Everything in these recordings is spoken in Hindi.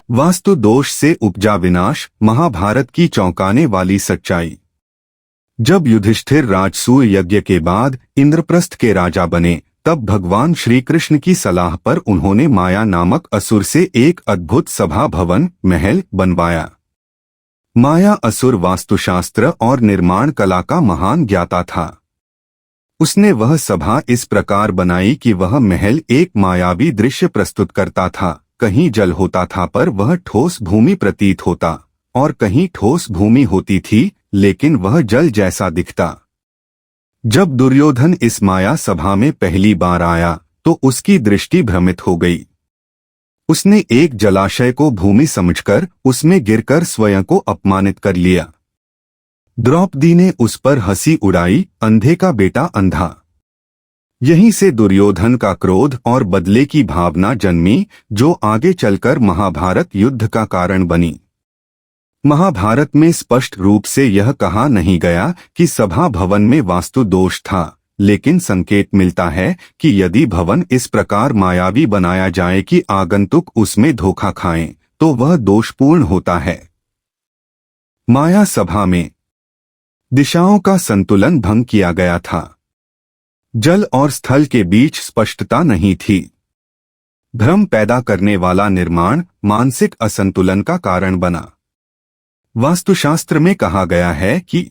वास्तु दोष से उपजा विनाश, महाभारत की चौंकाने वाली सच्चाई। जब युधिष्ठिर राजसूय यज्ञ के बाद इंद्रप्रस्थ के राजा बने, तब भगवान श्री कृष्ण की सलाह पर उन्होंने माया नामक असुर से एक अद्भुत सभा भवन महल बनवाया। माया असुर वास्तुशास्त्र और निर्माण कला का महान ज्ञाता था। उसने वह सभा इस प्रकार बनाई कि वह महल एक मायावी दृश्य प्रस्तुत करता था। कहीं जल होता था पर वह ठोस भूमि प्रतीत होता, और कहीं ठोस भूमि होती थी लेकिन वह जल जैसा दिखता। जब दुर्योधन इस माया सभा में पहली बार आया तो उसकी दृष्टि भ्रमित हो गई। उसने एक जलाशय को भूमि समझकर उसमें गिरकर स्वयं को अपमानित कर लिया। द्रौपदी ने उस पर हंसी उड़ाई, अंधे का बेटा अंधा। यहीं से दुर्योधन का क्रोध और बदले की भावना जन्मी, जो आगे चलकर महाभारत युद्ध का कारण बनी। महाभारत में स्पष्ट रूप से यह कहा नहीं गया कि सभा भवन में वास्तु दोष था, लेकिन संकेत मिलता है कि यदि भवन इस प्रकार मायावी बनाया जाए कि आगंतुक उसमें धोखा खाएं, तो वह दोषपूर्ण होता है। माया सभा में दिशाओं का संतुलन भंग किया गया था। जल और स्थल के बीच स्पष्टता नहीं थी। भ्रम पैदा करने वाला निर्माण मानसिक असंतुलन का कारण बना। वास्तुशास्त्र में कहा गया है कि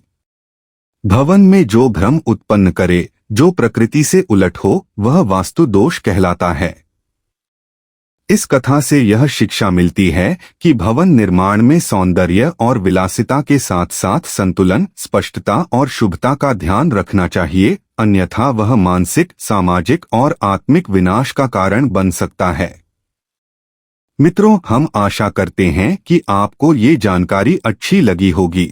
भवन में जो भ्रम उत्पन्न करे, जो प्रकृति से उलट हो, वह वास्तु दोष कहलाता है। इस कथा से यह शिक्षा मिलती है कि भवन निर्माण में सौंदर्य और विलासिता के साथ साथ संतुलन, स्पष्टता और शुभता का ध्यान रखना चाहिए, अन्यथा वह मानसिक, सामाजिक और आत्मिक विनाश का कारण बन सकता है। मित्रों, हम आशा करते हैं कि आपको ये जानकारी अच्छी लगी होगी।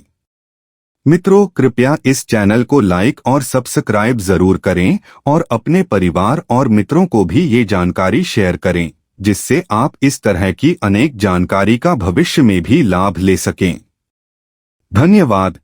मित्रों, कृपया इस चैनल को लाइक और सब्सक्राइब जरूर करें और अपने परिवार और मित्रों को भी ये जानकारी शेयर करें, जिससे आप इस तरह की अनेक जानकारी का भविष्य में भी लाभ ले सकें। धन्यवाद।